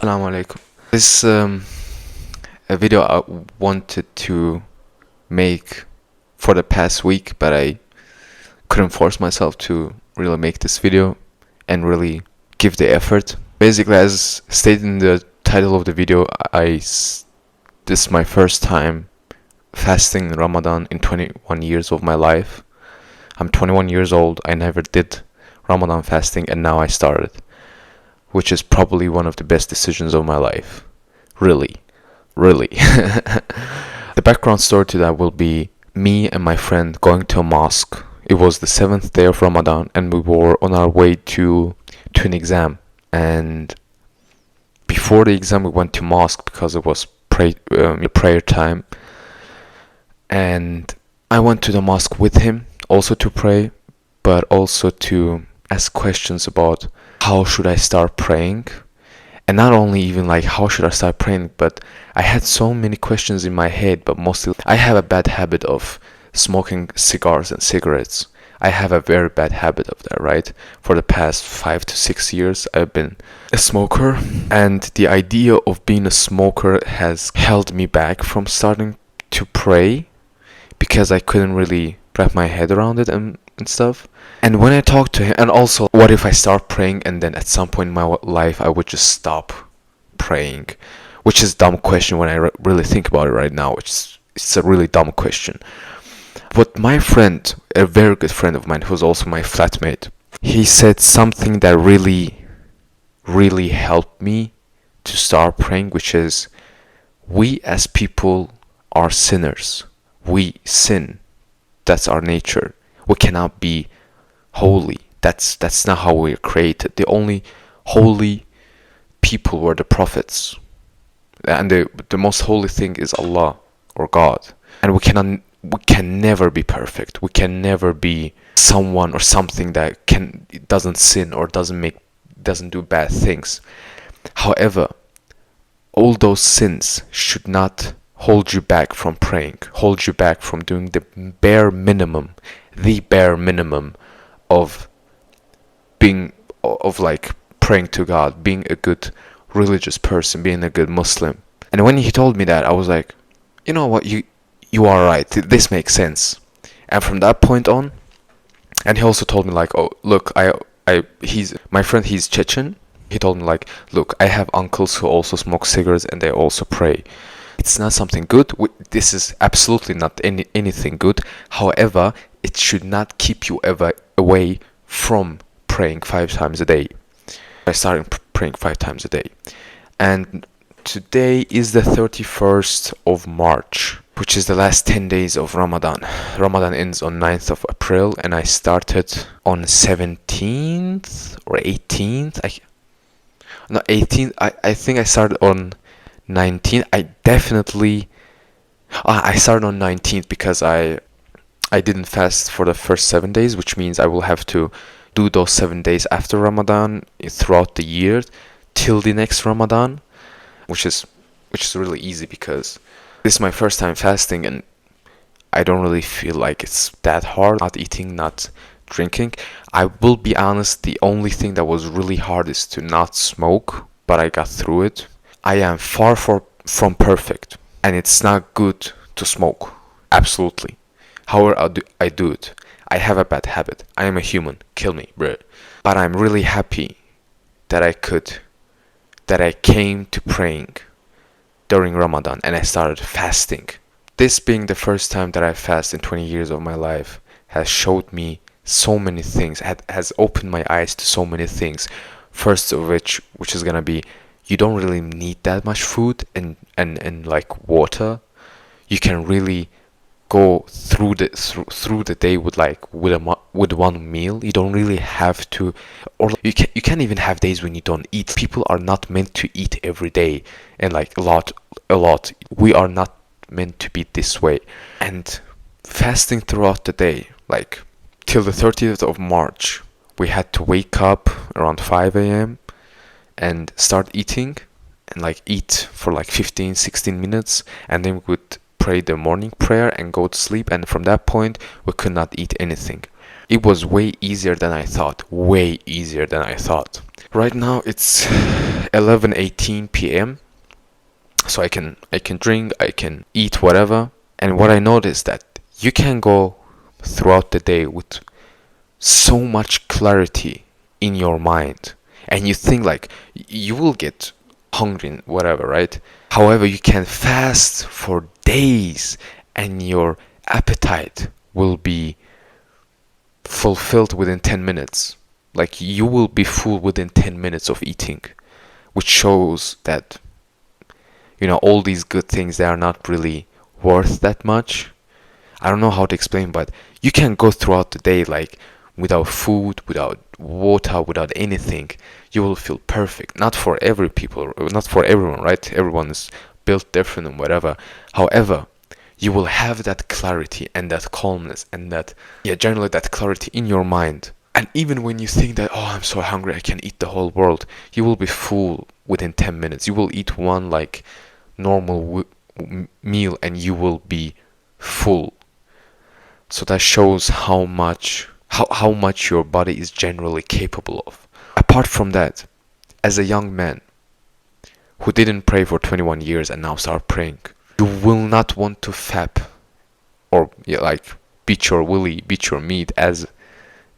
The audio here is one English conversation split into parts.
Assalamu alaikum. This a video I wanted to make for the past week, but I couldn't force myself to really make this video and really give the effort. Basically, as stated in the title of the video, this is my first time fasting Ramadan in 21 years of my life. I'm 21 years old. I never did Ramadan fasting, and now I started, which is probably one of the best decisions of my life. Really. The background story to that will be me and my friend going to a mosque. It was the 7th day of Ramadan, and we were on our way to an exam. And before the exam, we went to mosque because it was prayer time. And I went to the mosque with him, also to pray, but also to ask questions about how should I start praying. And not only even like how should I start praying, but I had so many questions in my head, but mostly I have a bad habit of smoking cigars and cigarettes. I have a very bad habit of that, right? For the past 5 to 6 years, I've been a smoker, and the idea of being a smoker has held me back from starting to pray because I couldn't really wrap my head around it and stuff. And when I talked to him, and also, what if I start praying and then at some point in my life I would just stop praying? Which is a dumb question when I really think about it right now. It's a really dumb question. But my friend, a very good friend of mine, who's also my flatmate, he said something that really helped me to start praying, which is, we as people are sinners. We sin. That's our nature. We cannot be holy. That's not how we are created. The only holy people were the prophets. And the most holy thing is Allah or God. And we can never be perfect. We can never be someone or something that doesn't sin or doesn't do bad things. However, all those sins should not hold you back from praying, hold you back from doing the bare minimum of like praying to God, being a good religious person, being a good Muslim. And when he told me that, I was like, you know what, you are right, this makes sense. And from that point on, and he also told me like, oh look, he's my friend, he's Chechen. He told me like, look, I have uncles who also smoke cigarettes and they also pray. It's not something good. This is absolutely not anything good. However, it should not keep you ever away from praying 5 times a day. I started praying 5 times a day. And today is the 31st of March, which is the last 10 days of Ramadan. Ramadan ends on 9th of April, and I started on 17th or 18th. 18th. I think I started on 19th. I started on 19th because I didn't fast for the first 7 days, which means I will have to do those 7 days after Ramadan throughout the year till the next Ramadan, which is really easy because this is my first time fasting and I don't really feel like it's that hard, not eating, not drinking. I will be honest, the only thing that was really hard is to not smoke, but I got through it. I am far from perfect, and it's not good to smoke. Absolutely. However, I do it. I have a bad habit. I am a human. Kill me, bro. But I'm really happy that I came to praying during Ramadan and I started fasting. This being the first time that I fast in 20 years of my life has showed me so many things, has opened my eyes to so many things. First of which is gonna be, you don't really need that much food and like water. You can really go through the day with one meal. You don't really have to, or you can't even have days when you don't eat. People are not meant to eat every day and like a lot. We are not meant to be this way. And fasting throughout the day, like till the 30th of March, we had to wake up around 5 a.m. and start eating and like eat for like 15-16 minutes, and then we would pray the morning prayer and go to sleep. And from that point we could not eat anything. It was way easier than I thought. Right now it's 11:18 p.m. So I can drink, I can eat whatever. And what I noticed that you can go throughout the day with so much clarity in your mind, and you think like you will get hungry and whatever, right? However, you can fast for days and your appetite will be fulfilled within 10 minutes. Like you will be full within 10 minutes of eating, which shows that all these good things, they are not really worth that much. I don't know how to explain, but you can go throughout the day like without food, without water, without anything. You will feel perfect. Not for every people, not for everyone, right? Everyone is built different and whatever. However, you will have that clarity and that calmness and that, yeah, generally that clarity in your mind. And even when you think that, oh, I'm so hungry, I can eat the whole world, you will be full within 10 minutes. You will eat one like normal meal and you will be full. So that shows how much your body is generally capable of. Apart from that, as a young man who didn't pray for 21 years and now start praying, you will not want to fap or, yeah, like beat your willy, beat your meat, as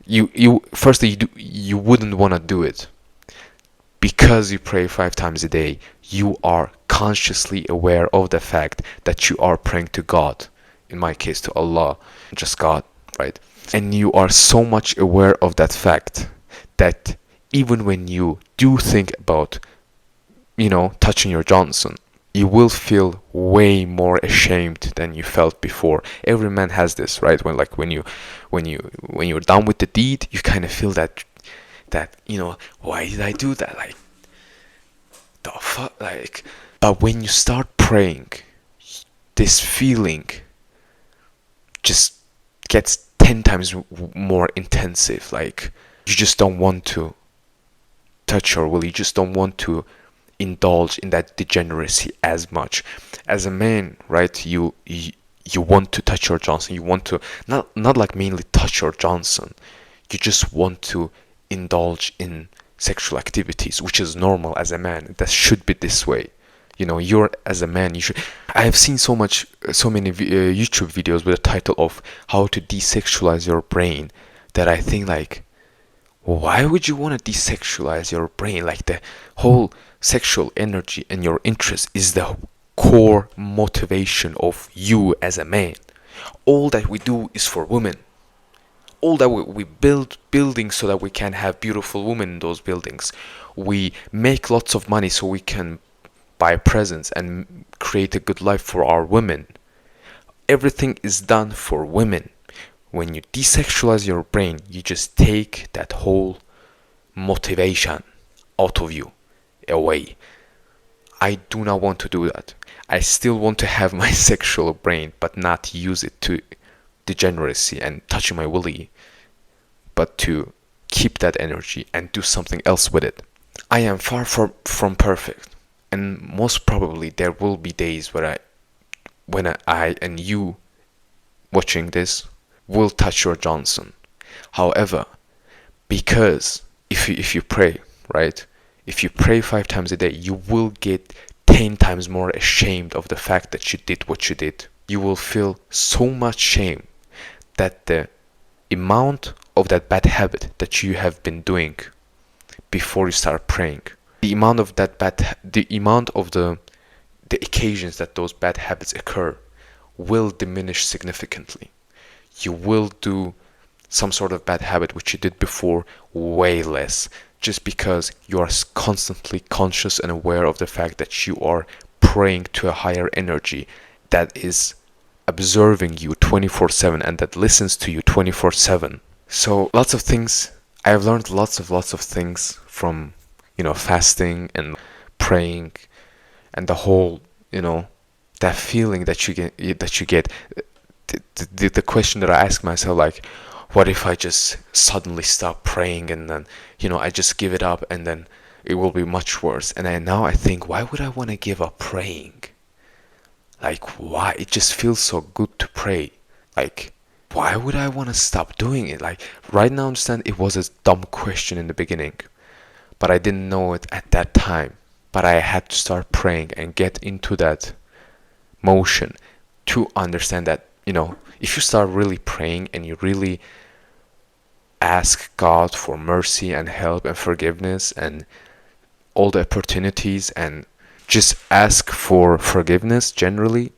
you firstly you wouldn't want to do it because you pray 5 times a day. You are consciously aware of the fact that you are praying to God, in my case to Allah, just God, right? And you are so much aware of that fact that even when you do think about, touching your Johnson, you will feel way more ashamed than you felt before. Every man has this, right? When you're done with the deed, you kind of feel that why did I do that? Like the fuck, like. But when you start praying, this feeling just gets 10 times more intensive. Like you just don't want to touch your will. You just don't want to indulge in that degeneracy as much. As a man, right? You want to touch your Johnson. You want to not like mainly touch your Johnson. You just want to indulge in sexual activities, which is normal as a man. That should be this way. You're as a man, you should. I have seen so many YouTube videos with the title of how to desexualize your brain, that I think like, why would you want to desexualize your brain? Like the whole sexual energy and your interest is the core motivation of you as a man. All that we do is for women. All that we build buildings so that we can have beautiful women in those buildings. We make lots of money so we can buy presents and create a good life for our women. Everything is done for women. When you desexualize your brain, you just take that whole motivation out of you, away. I do not want to do that. I still want to have my sexual brain, but not use it to degeneracy and touching my willy, but to keep that energy and do something else with it. I am far from perfect, and most probably there will be days when I and you watching this will touch your Johnson. However, because if you pray, right? If you pray 5 times a day, you will get 10 times more ashamed of the fact that you did what you did. You will feel so much shame that the amount of that bad habit that you have been doing before you start praying, the amount of the occasions that those bad habits occur will diminish significantly. You will do some sort of bad habit which you did before way less, just because you are constantly conscious and aware of the fact that you are praying to a higher energy that is observing you 24/7 and that listens to you 24/7. So lots of things. I have learned lots of things from fasting and praying, and the whole that feeling that you get. The question that I ask myself, like, what if I just suddenly stop praying and then I just give it up and then it will be much worse. And now I think, why would I want to give up praying? Like, why? It just feels so good to pray. Like, why would I want to stop doing it? Like, right now I understand it was a dumb question in the beginning, but I didn't know it at that time. but I had to start praying and get into that motion to understand that, if you start really praying and you really ask God for mercy and help and forgiveness and all the opportunities, and just ask for forgiveness generally,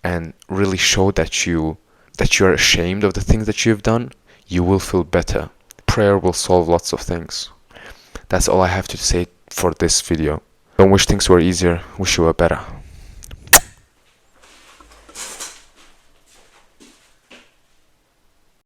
and really show that you're ashamed of the things that you've done, you will feel better. Prayer will solve lots of things. That's all I have to say for this video. Don't wish things were easier, wish you were better.